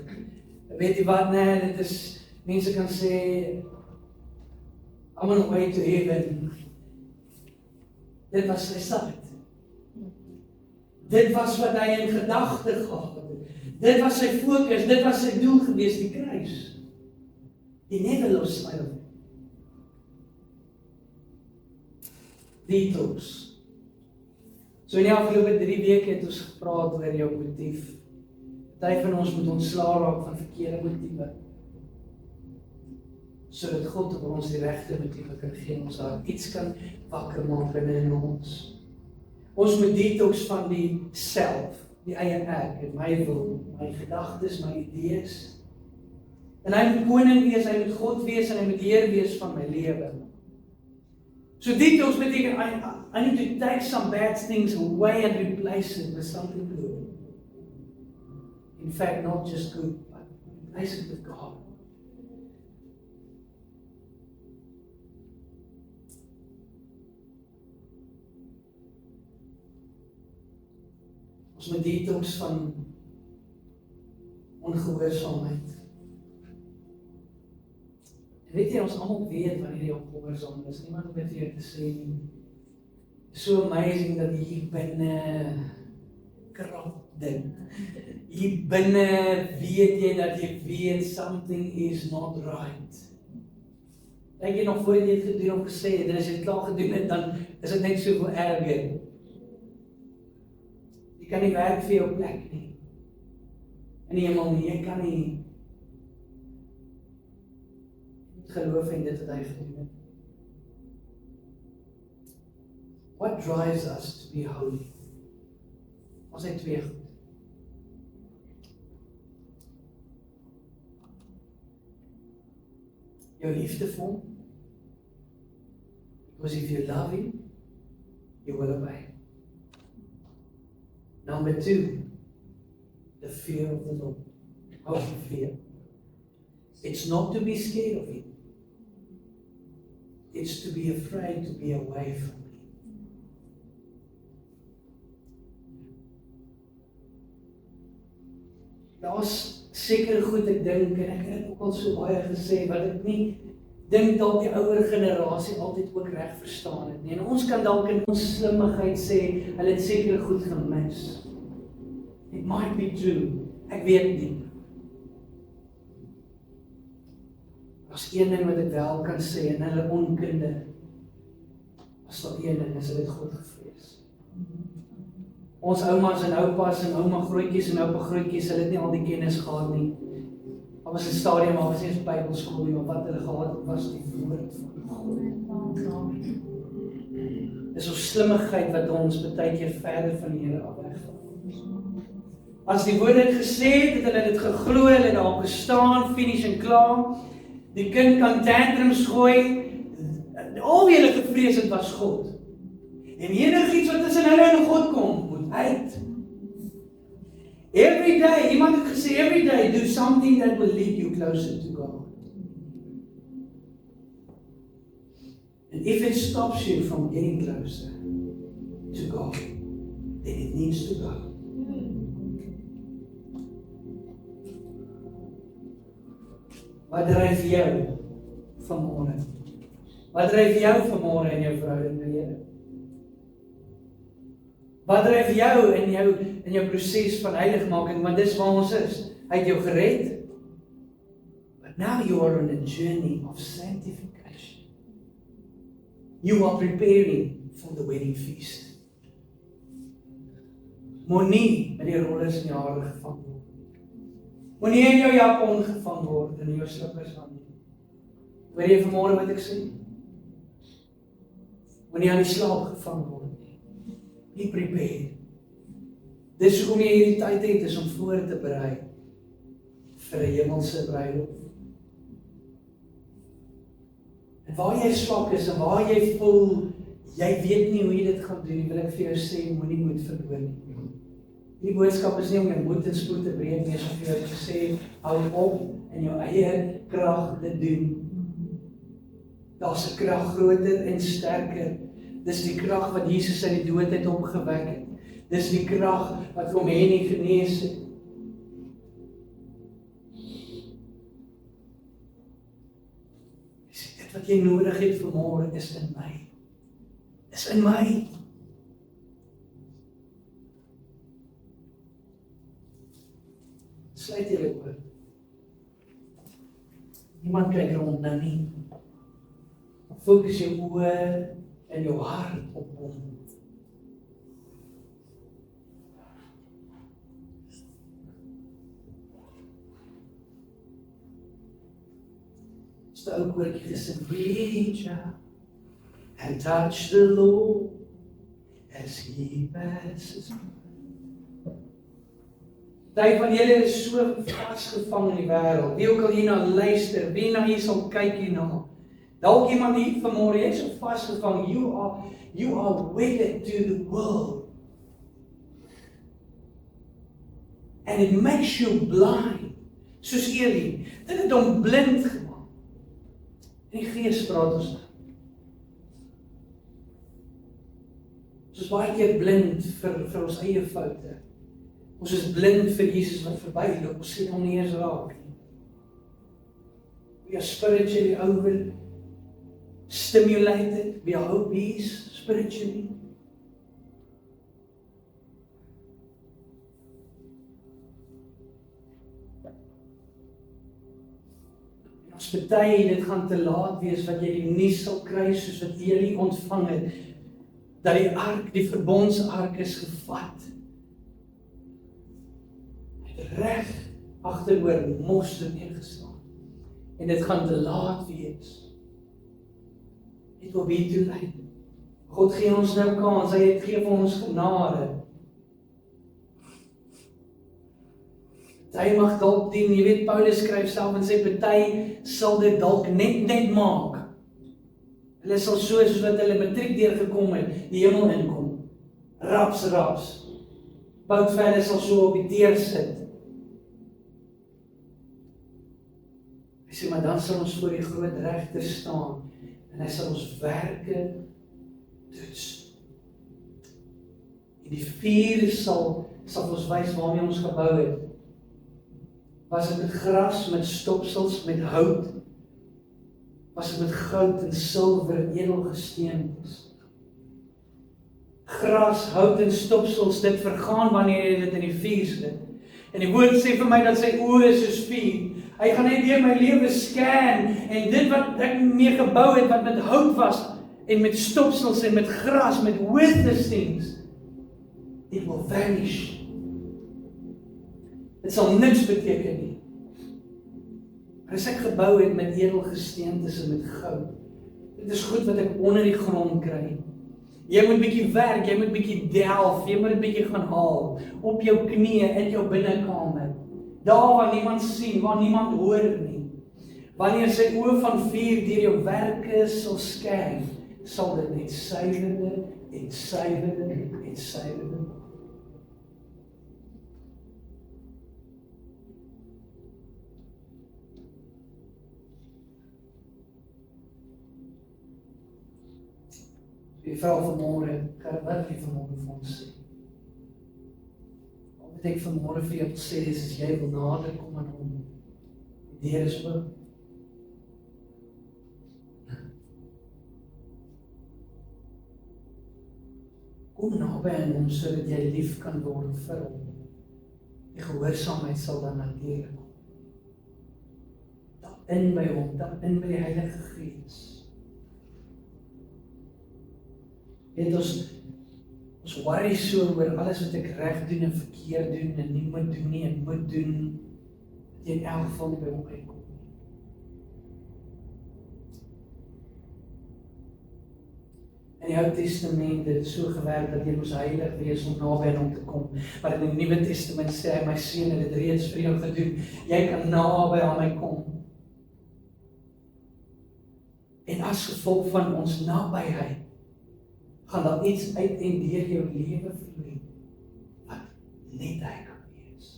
Weet jy wat, nee, dit is, mense kan sê, I'm on the way to heaven. Dit was sy sight. Dit was wat hy in gedagte gehad het. Dit was sy fokus, dit was sy doel gewees, die kruis. He never lost sight of it. Detox. So in die afgelope 3 weke het ons gepraat oor jou motief. Party van ons moet ontslae raak van verkeerde motiewe. Sodat God op ons die regte motiewe kan gee, ons daar iets kan wakker maak binne in ons. Ons moet detox van die self, die eie ek, en my wil, my gedagtes, my idees. En hy moet koning wees, hy moet God wees, en hy moet Heer wees van my lewe. So detox beteken, I need to take some bad things away and replace it with something good. In fact, not just good, but replace it with God. Ons moet detox van ongehoorsaamheid. En weet jy, ons almal weet wanneer jy ongehoorsaam is. Niemand hoef dit vir jou te sê nie. It's so amazing dat hier binne krap ding. Hier binne weet jy dat jy weet something is not right. Dink jy nog voor jy dit gedoen of gesê het, en as jy dit klaar gedoen het, dan is dit net soveel erger. Jy kan nie werk vir jou plek nie. In die hemel nie, jy kan nie geloof in dit wat hy gedoen het. What drives us to be holy? Ons het 2 goed. Jou liefde vir hom. Because if you love him, you will obey. Number 2, the fear of the Lord. How do you fear? It's not to be scared of him. It's to be afraid to be away from him. Daar's seker goed ek dink, en ek het ook al so baie gesê, wat ek nie dink dat die ouer generasie altyd ook reg verstaan het nie. En ons kan dalk in ons slimmigheid sê, hulle het seker goed gemis. It might be true, ek weet nie. As een ding wat ek wel kan sê, in hulle onkunde, as daar een ding is, hulle het God gevrees. Ons oumas en oupas en ouma grootjies en oupa grootjies, hulle het nie al die kennis gehad nie. Daar was 'n stadium, daar was nie eens Bybelskool nie, maar wat hulle gehad het, was die woord van God. Dis ons slimmigheid wat ons baie keer verder van die Here af wegvat. As die woord het gesê het, het hulle dit geglo, hulle het daar gestaan, finish en klaar. Die kind kan tantrums gooi, al wie hulle gevrees het was God. En enigiets wat tussen hulle en God kom, moet uit. Every day, iemand het gesê, every day do something that will lead you closer to God. And if it stops you from getting closer to God, then it needs to go. Wat dryf jou vanmôre? Wat dryf jou vanmôre in jou verhouding met die Here? Wat dryf jou in jou proses van heiligmaking? Want dis waar ons is. Hy het jou gered. But now you are on a journey of sanctification. You are preparing for the wedding feast. Moenie met die rollers in jou hare gevang word. Moenie in jou japon gevang word en in jou slippers aan nie. Hoor jy vanmôre wat ek sê? Moenie aan die slaap gevang word nie. Be prepared. Dis hoekom jy hierdie tyd het, is om voor te berei vir 'n hemelse bruilof. En waar jy swak is en waar jy voel, jy weet nie hoe jy dit gaan doen, wil ek vir jou sê, moenie moed verloor nie. Die boodskap is nie om jou moed en spoed te breek nie, om vir jou te sê, hou op in jou eie krag dit doen. Daar's 'n krag groter en sterker. Dis die krag wat Jesus uit die dood uit opgewek het. Dis die krag wat hom Henny genees het. Dit wat jy nodig het vanmôre is in my. Is in my. Sluit jy oor. Niemand kyk rond nou nie. Fokus jou oë en jou hart op hom. Is die ou koortjie gesing, reach out and touch the Lord as he passes. Party van julle is so vasgevang in die wêreld. Wie ook al hierna luister, wie na hier sal kyk hierna. Dalk iemand hier vanmôre, jy is so vasgevang. You are wedded to the world. And it makes you blind. Soos Eli, dit het hom blind gemaak. En die Gees praat ons. Ons is baie keer blind vir ons eie foute. Ons is blind vir Jesus wat verbyloop. Ons sien hom nie eens raak nie. We are spiritually overstimulated. We are obese spiritually. En ons party, dit gaan te laat wees wat jy die nuus sal kry soos wat jy ontvang het, dat die ark, die verbondsark is gevat. Reg agteroor moster neergeslaan. En dit gaan te laat wees. It will be too late. God gee ons nou kans, hy het gee vir ons genade. Party mag dalk dien, jy weet Paulus skryf self en sê party sal dit dalk net maak. Hulle sal soos wat hulle matriek deurgekom het, die hemel inkom. Raps. Boutvelle sal so op die deur sit. Hy sê, maar dan sal ons voor die groot regter staan en hy sal ons werke toets. En die vuur sal ons wys waarmee ons gebou het. Was dit met gras, met stopsels, met hout? Was dit met goud en silwer en edelgesteentes? Gras, hout en stopsels, dit vergaan wanneer jy dit in die vuur sit. En die woord sê vir my dat sy oë is soos vuur. Hy gaan net weer my lewe scan en dit wat ek mee gebou het wat met hout was en met stopsels en met gras, met worthless things, it will vanish. Dit sal niks beteken nie. Maar as ek gebou het met edelgesteentes en met goud, dit is goed wat ek onder die grond kry. Jy moet bietjie werk, jy moet bietjie delf, jy moet 'n bietjie gaan haal, op jou knieë in jou binnekamer. Daar waar niemand sien, waar niemand hoor nie. Wanneer sy oë van vuur deur jou werke sal scan, sal dit net suiwerder en suiwerder en suiwerder. Die vrou vanmôre, wat jy vanmôre vir ons sê. Wat ek vanmôre vir jou sê is, as jy wil nader kom aan hom, die Here is oop. Kom naby aan hom sodat jy lief kan word vir hom. Die gehoorsaamheid sal dan natuurlik kom. Tap in by hom, tap in by die Heilige Gees. Weet ons worry so oor alles wat ek reg doen en verkeerd doen en nie moet doen nie en moet doen, dat jy in elk geval nie by hom uitkom. In die Ou Testament het dit so gewerk dat jy moes heilig wees om naby aan hom te kom. Maar in die Nuwe Testament sê hy, my seun het dit reeds vir jou gedoen. Jy kan naby aan my kom. En as gevolg van ons nabyheid, gaan daar iets uit en deur jou lewe vloei, wat net hy kan wees.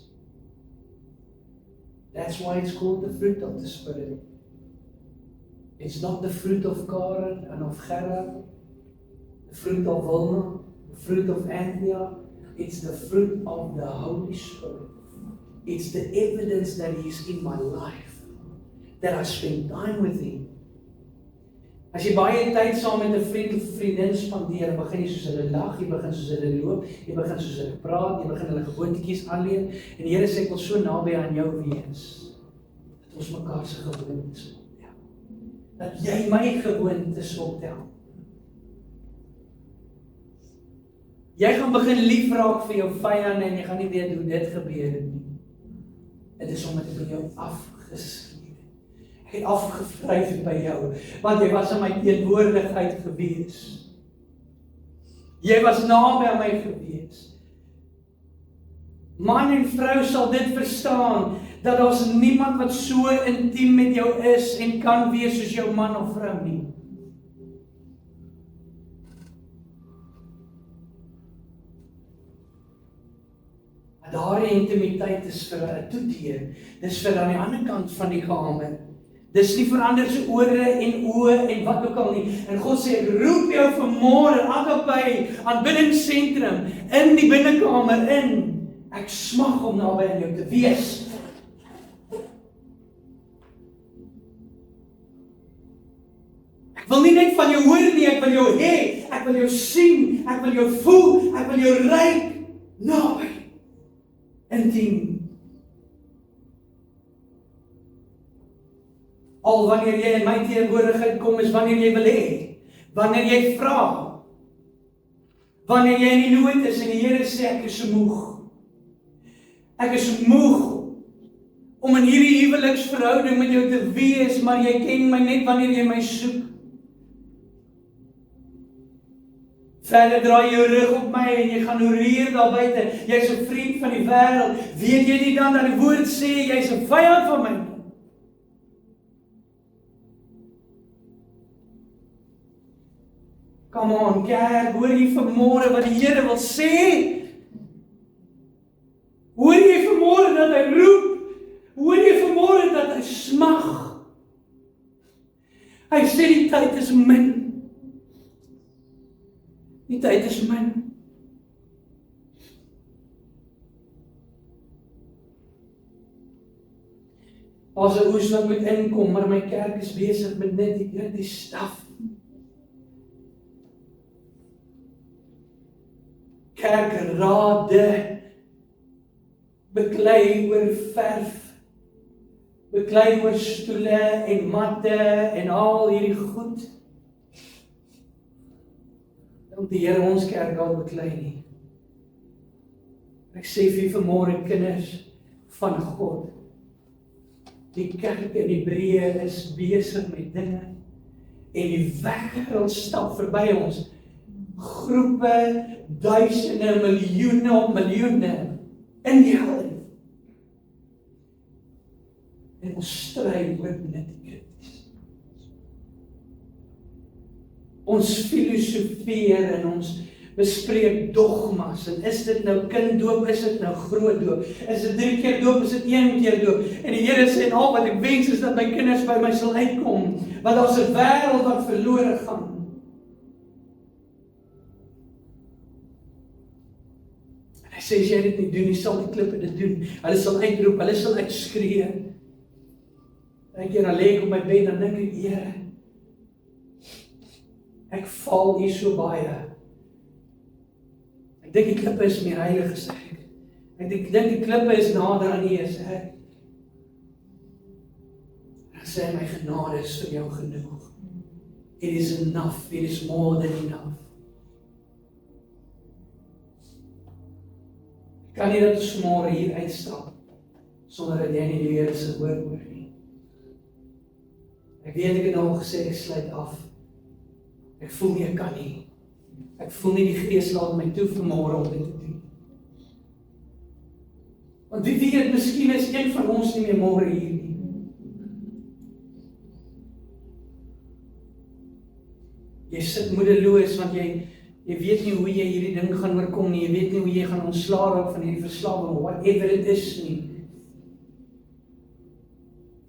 That's why it's called the fruit of the Spirit. It's not the fruit of Karen and of Gerard, the fruit of Wilma, the fruit of Anthea. It's the fruit of the Holy Spirit. It's the evidence that He's in my life, that I spend time with Him. As jy baie tyd saam met 'n vriend of vriendin spandeer, begin jy soos hulle lag, jy begin soos hulle loop, jy begin soos hulle praat, jy begin hulle gewoontetjies aanleer, en die Here sê ek wil so naby aan jou wees, dat ons mekaar se gewoontes optel. Dat jy my gewoontes optel. Jy gaan begin lief raak vir jou vyande en jy gaan nie weet hoe dit gebeur het nie. Dit is omdat dit by jou afgesluit. Ek het afgevryf by jou, want jy was in my teenwoordigheid gewees. Jy was naby aan my gewees. Man en vrou sal dit verstaan, dat daar's niemand wat so intiem met jou is en kan wees soos jou man of vrou nie. Daardie intimiteit is vir 'n toeteer. Dis vir aan die ander kant van die kamer. Dis nie vir ander se ore en oë en wat ook al nie. En God sê, ek roep jou vanmôre, Agape, aanbiddingsentrum, in die binnekamer in. Ek smag om naby aan jou te wees. Ek wil nie net van jou hoor nie, ek wil jou hê, ek wil jou sien, ek wil jou voel, ek wil jou ruik, naby. Intiem. Al wanneer jy in my teenwoordigheid kom, is wanneer jy wil hê, wanneer jy vra, wanneer jy in die nood is en die Here sê, ek is so moeg. Ek is so moeg om in hierdie huweliksverhouding met jou te wees, maar jy ken my net wanneer jy my soek. Verder draai jou rug op my en jy gaan horeer daar buite. Jy's 'n vriend van die wêreld. Weet jy nie dan dat die woord sê jy's 'n vyand van my? Come on, kerk, hoor jy vanmôre wat die Here wil sê? Hoor jy vanmôre dat hy roep? Hoor jy vanmôre dat hy smag? Hy sê die tyd is min. Die tyd is min. As 'n oes wat moet inkom, maar my kerk is besig met net die staf. Kerkrade beklei oor verf, beklei oor stoele en matte en al hierdie goed. Want die Here ons kerk al beklei nie. Ek sê vir vanmôre kinders van God, die kerk in Hebreë is besig met dinge en die wêreld stap verby ons. Groepe, duisende, miljoene op miljoene in die hel. En ons stry oor net die krities. Ons filosofeer en ons bespreek dogmas. En is dit nou kinddoop, is dit nou groot doop? Is dit 3 keer doop, is dit 1 keer doop? En die Here sê, al wat ek wens is dat my kinders by my sal uitkom, want daar's 'n wêreld wat verlore gaan. En hy sê, as jy dit nie doen, nie sal die klippe dit doen. Hulle sal uitroep, hulle sal uitskree. Ek keer dan lê ek op my bed, dan dink ek, Here, ek val hier so baie. Ek dink die klippe is meer heilig as ek. Ek dink die klippe is nader aan U as ek. Hy sê my genade is vir jou genoeg. It is enough, it is more than enough. Ek kan nie dat ons vanmôre hier uitstap sonder dat jy nie die Here se woord hoor nie. Ek weet ek het nou al gesê ek sluit af. Ek voel nie ek kan nie. Ek voel nie die Gees laat my toe vanmôre om dit te doen. Want wie weet, miskien is een van ons nie meer môre hier nie. Jy sit moedeloos want jy weet nie hoe jy hierdie ding gaan oorkom nie. Jy weet nie hoe jy gaan ontslaa raak van hierdie verslawing, whatever it is nie.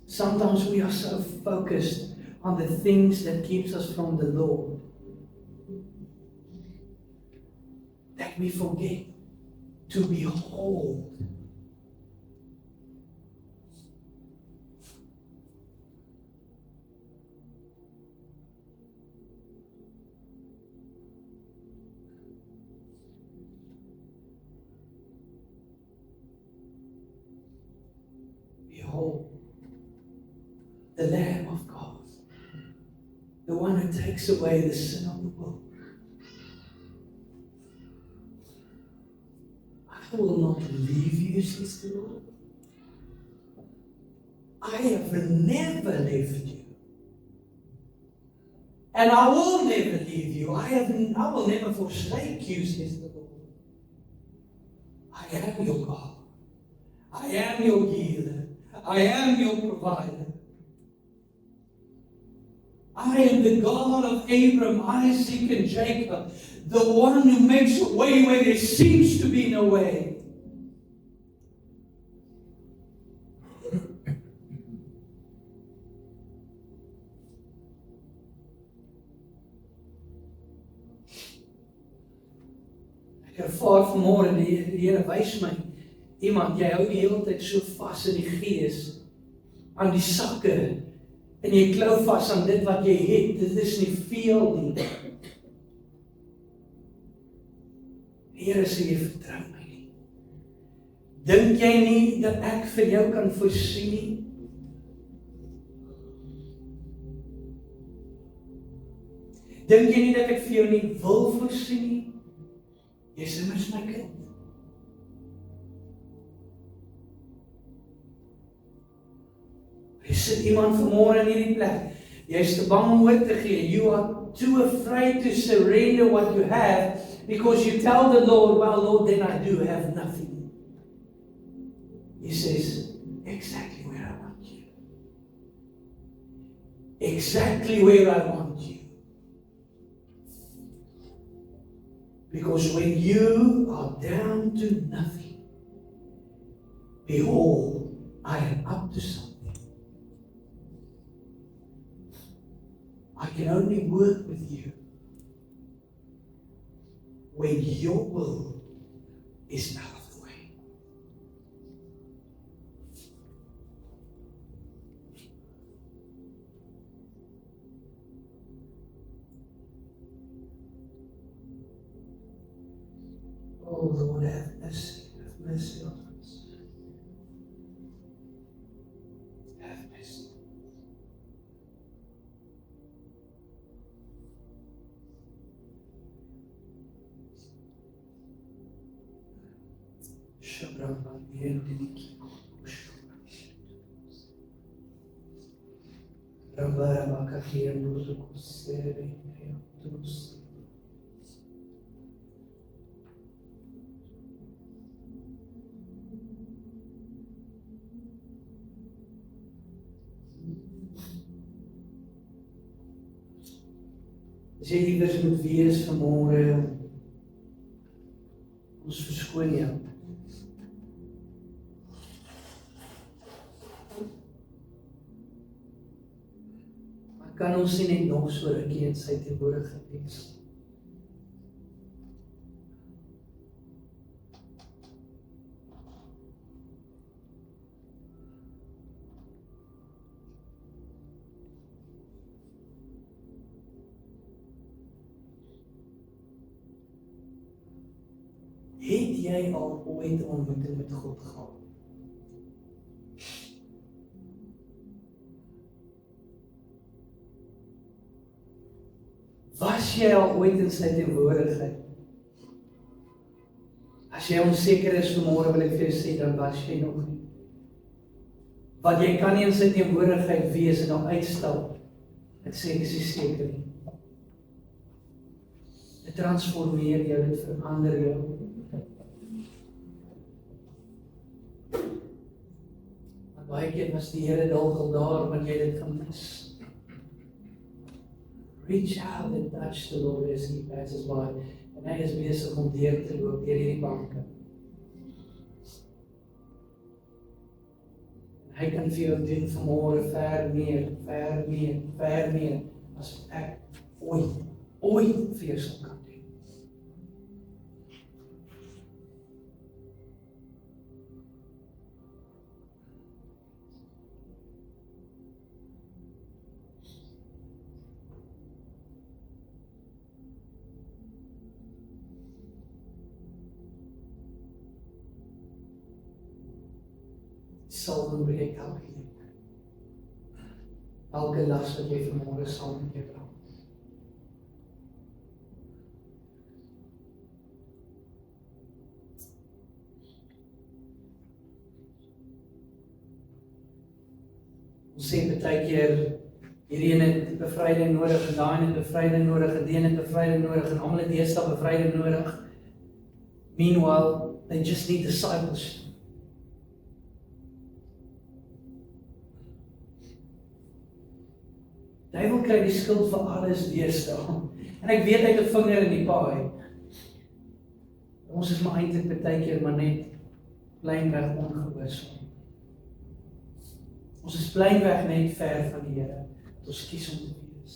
Sometimes we are so focused on the things that keeps us from the Lord that we forget to behold. Behold. The Lamb of God, the one who takes away the sin of the world. I will not leave you, says the Lord. I have never left you. And I will never leave you. I will never forsake you, says the Lord. I am your God. I am your healer. I am your provider. I am the God of Abraham, Isaac, and Jacob, the one who makes a way where there seems to be no way. Ek ervaar vanmôre die Here wys my iemand, jy hou die hele tyd so vas in die gees aan die sakke. En jy klou vas aan dit wat jy het, dit is nie veel nie. Die Here sê jy vertrou my nie. Dink jy nie dat ek vir jou kan voorsien nie? Dink jy nie dat ek vir jou nie wil voorsien nie? Jy is immers my kind. Jy sit iemand vanmôre in hierdie plek. Jy is te bang om oor te gee. You are too afraid to surrender what you have because you tell the Lord, well, Lord, then I do have nothing. He says, exactly where I want you. Exactly where I want you. Because when you are down to nothing, behold, I am up to something. I can only work with you when your will is out of the way. Oh Lord, have mercy on us. Have mercy. As jy iewers moet wees vanmôre, ons verskoon jou. Maar kan ons nie net nog so rukkie in sy teenwoordigheid wees? Het jy al ooit 'n ontmoeting met God gehad? Was jy al ooit in sy teenwoordigheid? As jy onseker is vanmôre, wil ek vir jou sê, dan was jy nog nie. Want jy kan nie in sy teenwoordigheid wees en dan uitstap. Ek sê, ek is nie seker nie. Dit transformeer jou, dit verander jou. Maar baie keer was die Here dalk al daar, maar jy het dit gemis. Reach out and touch the Lord as He passes by. En hy is besig om deur te loop, deur hierdie banke. En hy kan vir jou doen vanmôre ver meer, as ek ooit vir jou sal kan doen. Salwing breek elke juk. Elke las wat jy vanmôre saam met jou dra. Ons sê baie keer, hierdie het bevryding nodig, en daai het bevryding nodig, en die het bevryding nodig, en almal het deesdae bevryding nodig. Meanwhile, they just need discipleship. Hy wil kry die skuld vir alles deesdae. En ek weet hy het 'n vinger in die paai. Ons is maar eintlik baie keer maar net blynweg ongehoorsaam. Ons is blynweg net ver van die Here. Ons kies om te wees.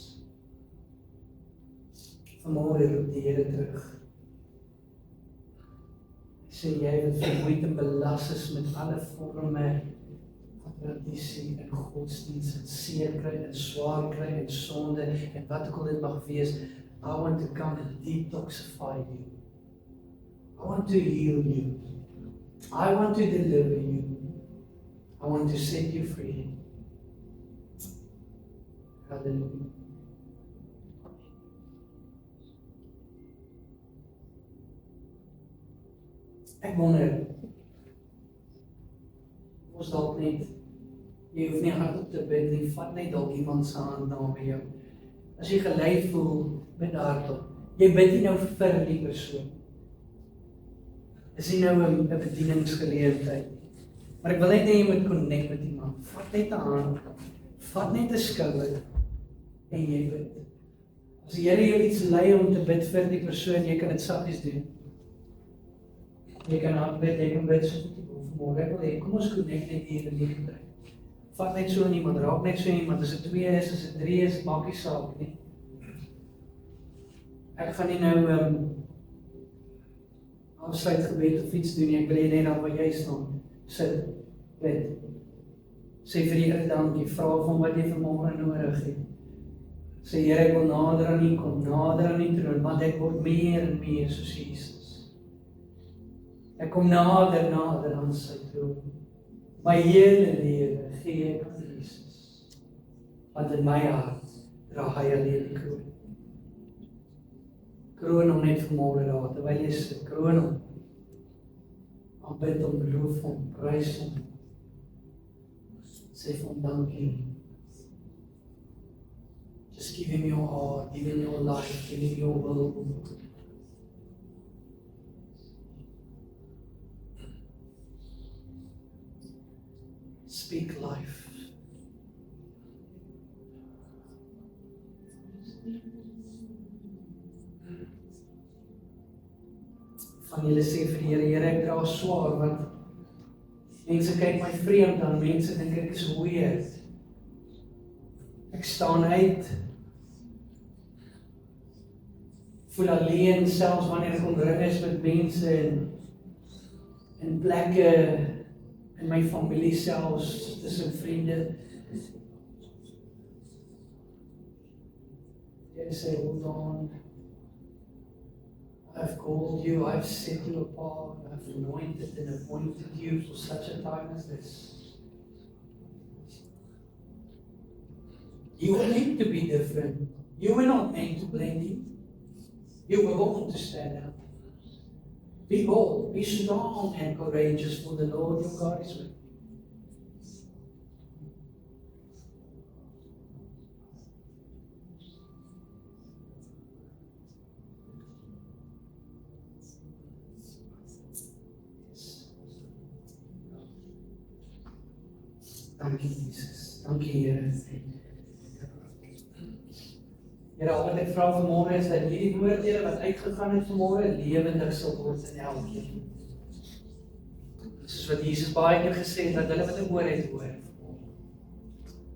Vanmôre roep die Here terug. Hy sê jy wat vermoeid en belas is met alle forme tradisie en godsdienst en seer kry en swaar kry en sonde en wat ook al dit mag wees, I want to come and detoxify you. I want to heal you. I want to deliver you. I want to set you free. Hallelujah. Ek wonder, ons dalk net, jy hoef nie hardop te bid nie, vat net dalk iemand se hand daar by jou. As jy gelei voel, bid hardop. Jy bid nie nou vir die persoon. Is nie nou 'n bedieningsgeleentheid. Maar ek wil net hê jy moet connect met iemand. Vat net 'n hand, vat net 'n skouer en jy bid. As die Here jou iets lei om te bid vir die persoon, jy kan dit saggies doen. Jy kan aanbid, jy kan bid soos wat jy wil vanmôre. Ek wil hê, kom ons connect net hier in die tyd. Vat net so iemand, raak net so iemand, as dit 2 is, as dit 3 is, maak nie saak nie. Ek gaan nie nou afsluit gebed of iets doen nie, ek wil hê net daar waar jy staan, sit, bid. Sê vir die Here dankie, vra van wat jy vanmôre nodig het. Sê Here, ek wil nader aan U kom, nader aan U troon, want ek word meer en meer soos Jesus. Ek kom nader aan sy troon. My hele lewe gee ek aan Jesus. Want in my hart dra hy alleen die kroon. Kroon hom net vanmôre daar, terwyl jy sit, kroon hom. Aanbid hom, loof hom, prys hom. Sê vir hom dankie. Just give him your heart, give him your life, give him your will. Speak life. Van julle sê vir die Here, Here, ek dra swaar, want mense kyk my vreemd aan, mense dink ek is weird. Ek staan uit, voel alleen, selfs wanneer ek omring is met mense en plekke, in my familie selfs, tussen vriende. Jy sê, hold on. I've called you, I've set you apart, I've anointed and appointed you for such a time as this. You were meant to be different. You were not meant to blend in. You were born to stand out. Be bold, be strong and courageous, for the Lord your God is with you. Dankie Jesus. Dankie Here. Here, al wat ek vra vanmôre is dat hierdie woorde wat uitgegaan het vanmôre lewendig sal word in elkeen. Soos wat Jesus baie keer gesê het dat hulle wat 'n oor het hoor.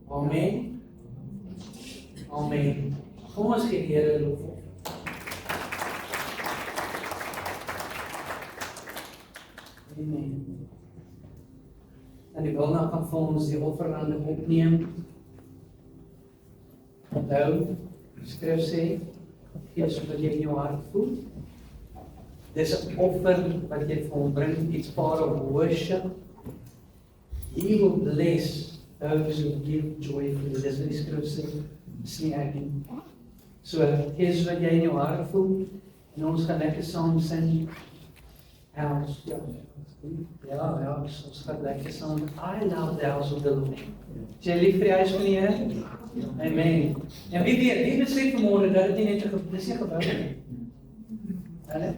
Amen. Amen. Kom ons gee die Here lof. Amen. En die wil nou gaan vir ons die offerande opneem. Onthou, die skrif sê, gee soos wat jy in jou hart voel. Dis 'n offer wat jy vir hom bring, it's part of worship. He will bless those who give joyfully. Dis wat die skrif sê, dis nie ek nie. So, gee soos wat jy in jou hart voel, en ons gaan lekker saam sing. House, ja, ons gaat lekker saam. I love the house of the Lord. Is jy lief vir die huis van die Here? Amen. En wie weet, wie besef vanmôre dat dit nie net 'n dis nie gebou nie. Hulle?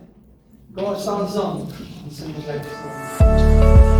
Kom ons staan saam. Ons sing lekker saam.